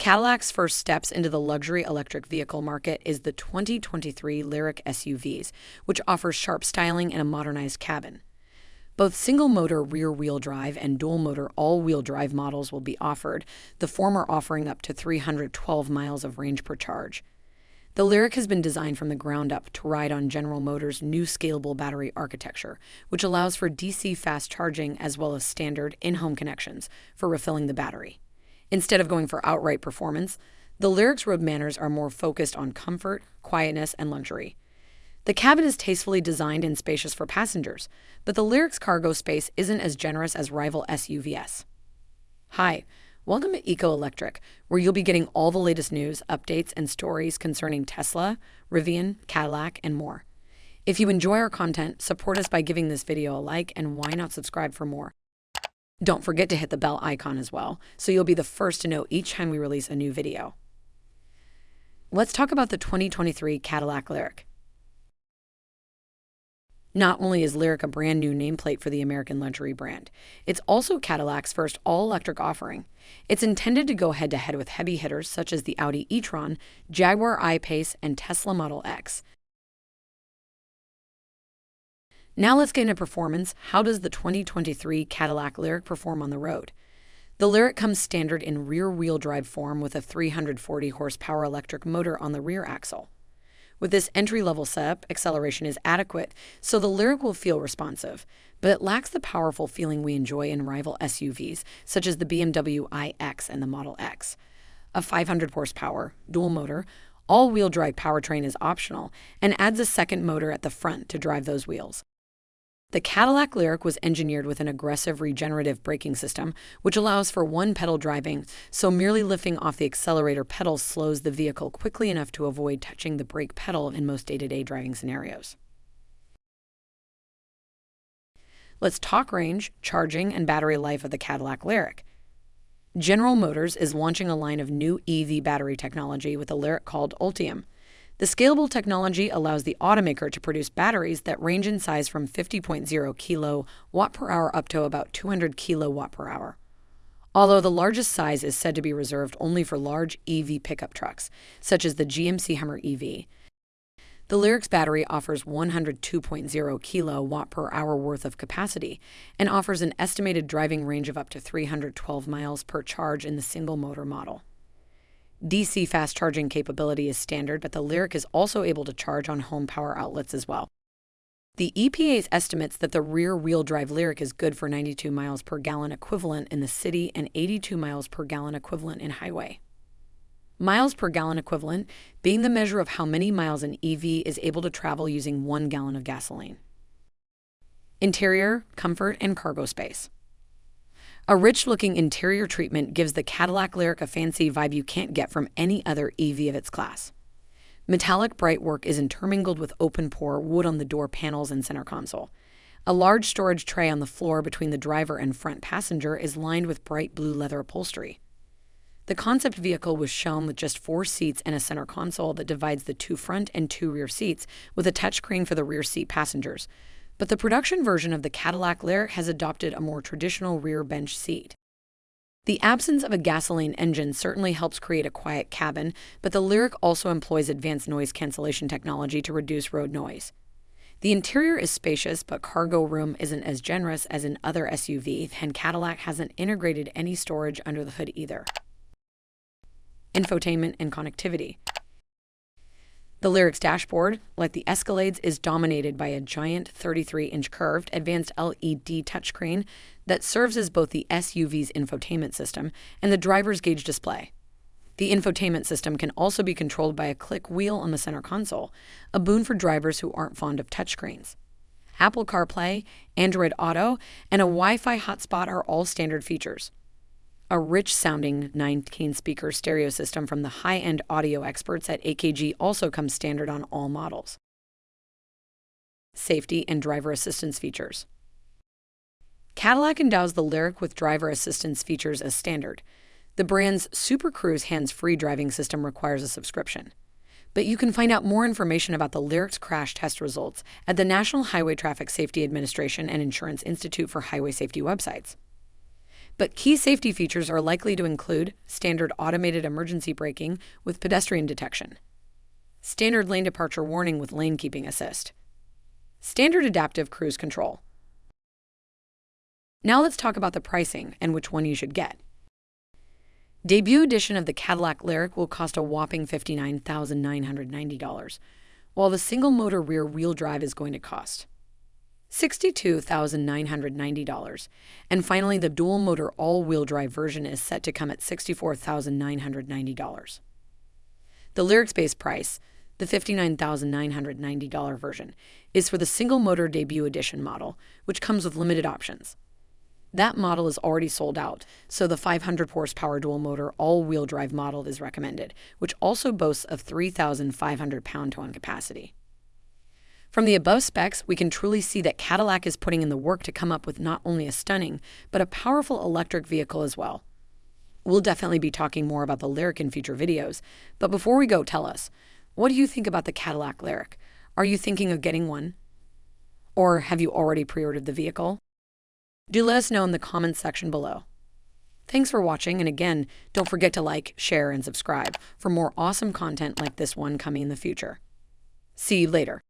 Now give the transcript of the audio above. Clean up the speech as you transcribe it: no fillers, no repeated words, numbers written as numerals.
Cadillac's first steps into the luxury electric vehicle market is the 2023 Lyriq SUVs, which offers sharp styling and a modernized cabin. Both single-motor rear-wheel drive and dual-motor all-wheel drive models will be offered, the former offering up to 312 miles of range per charge. The Lyriq has been designed from the ground up to ride on General Motors' new scalable battery architecture, which allows for DC fast charging as well as standard in-home connections for refilling the battery. Instead of going for outright performance, the Lyriq's road manners are more focused on comfort, quietness, and luxury. The cabin is tastefully designed and spacious for passengers, but the Lyriq's cargo space isn't as generous as rival SUVs. Hi, welcome to Eco Electric, where you'll be getting all the latest news, updates, and stories concerning Tesla, Rivian, Cadillac, and more. If you enjoy our content, support us by giving this video a like, and why not subscribe for more? Don't forget to hit the bell icon as well, so you'll be the first to know each time we release a new video. Let's talk about the 2023 Cadillac Lyriq. Not only is Lyriq a brand new nameplate for the American luxury brand, it's also Cadillac's first all-electric offering. It's intended to go head-to-head with heavy hitters such as the Audi e-tron, Jaguar I-Pace, and Tesla Model X. Now let's get into performance. How does the 2023 Cadillac Lyriq perform on the road? The Lyriq comes standard in rear-wheel drive form with a 340 horsepower electric motor on the rear axle. With this entry-level setup, acceleration is adequate, so the Lyriq will feel responsive, but it lacks the powerful feeling we enjoy in rival SUVs, such as the BMW iX and the Model X. A 500 horsepower, dual-motor, all-wheel drive powertrain is optional and adds a second motor at the front to drive those wheels. The Cadillac Lyriq was engineered with an aggressive regenerative braking system, which allows for one-pedal driving, so merely lifting off the accelerator pedal slows the vehicle quickly enough to avoid touching the brake pedal in most day-to-day driving scenarios. Let's talk range, charging, and battery life of the Cadillac Lyriq. General Motors is launching a line of new EV battery technology with the Lyriq called Ultium. The scalable technology allows the automaker to produce batteries that range in size from 50.0 kilowatt per hour up to about 200 kilowatt per hour. Although the largest size is said to be reserved only for large EV pickup trucks, such as the GMC Hummer EV, the Lyriq's battery offers 102.0 kilowatt per hour worth of capacity and offers an estimated driving range of up to 312 miles per charge in the single-motor model. DC fast charging capability is standard, but the Lyriq is also able to charge on home power outlets as well. The EPA estimates that the rear-wheel drive Lyriq is good for 92 miles per gallon equivalent in the city and 82 miles per gallon equivalent in highway. Miles per gallon equivalent being the measure of how many miles an EV is able to travel using 1 gallon of gasoline. Interior, comfort, and cargo space. A rich-looking interior treatment gives the Cadillac Lyriq a fancy vibe you can't get from any other EV of its class. Metallic bright work is intermingled with open-pore wood on the door panels and center console. A large storage tray on the floor between the driver and front passenger is lined with bright blue leather upholstery. The concept vehicle was shown with just 4 seats and a center console that divides the 2 front and 2 rear seats with a touchscreen for the rear seat passengers. But the production version of the Cadillac Lyriq has adopted a more traditional rear bench seat. The absence of a gasoline engine certainly helps create a quiet cabin, but the Lyriq also employs advanced noise cancellation technology to reduce road noise. The interior is spacious, but cargo room isn't as generous as in other SUVs, and Cadillac hasn't integrated any storage under the hood either. Infotainment and connectivity. The Lyriq's dashboard, like the Escalade's, is dominated by a giant 33-inch curved, advanced LED touchscreen that serves as both the SUV's infotainment system and the driver's gauge display. The infotainment system can also be controlled by a click wheel on the center console, a boon for drivers who aren't fond of touchscreens. Apple CarPlay, Android Auto, and a Wi-Fi hotspot are all standard features. A rich-sounding 19-speaker stereo system from the high-end audio experts at AKG also comes standard on all models. Safety and driver assistance features. Cadillac endows the Lyriq with driver assistance features as standard. The brand's Super Cruise hands-free driving system requires a subscription. But you can find out more information about the Lyriq's crash test results at the National Highway Traffic Safety Administration and Insurance Institute for Highway Safety websites. But key safety features are likely to include standard automated emergency braking with pedestrian detection, standard lane departure warning with lane keeping assist, standard adaptive cruise control. Now let's talk about the pricing and which one you should get. Debut edition of the Cadillac Lyriq will cost a whopping $59,990, while the single-motor rear-wheel drive is going to cost $62,990. And finally, the dual-motor all-wheel drive version is set to come at $64,990. The Lyriq's base price, the $59,990 version, is for the single-motor debut edition model, which comes with limited options. That model is already sold out, so the 500-horsepower dual-motor all-wheel drive model is recommended, which also boasts of 3,500 pound-to-ton capacity. From the above specs, we can truly see that Cadillac is putting in the work to come up with not only a stunning, but a powerful electric vehicle as well. We'll definitely be talking more about the Lyriq in future videos, but before we go, tell us, what do you think about the Cadillac Lyriq? Are you thinking of getting one? Or have you already pre-ordered the vehicle? Do let us know in the comments section below. Thanks for watching, and again, don't forget to like, share, and subscribe for more awesome content like this one coming in the future. See you later.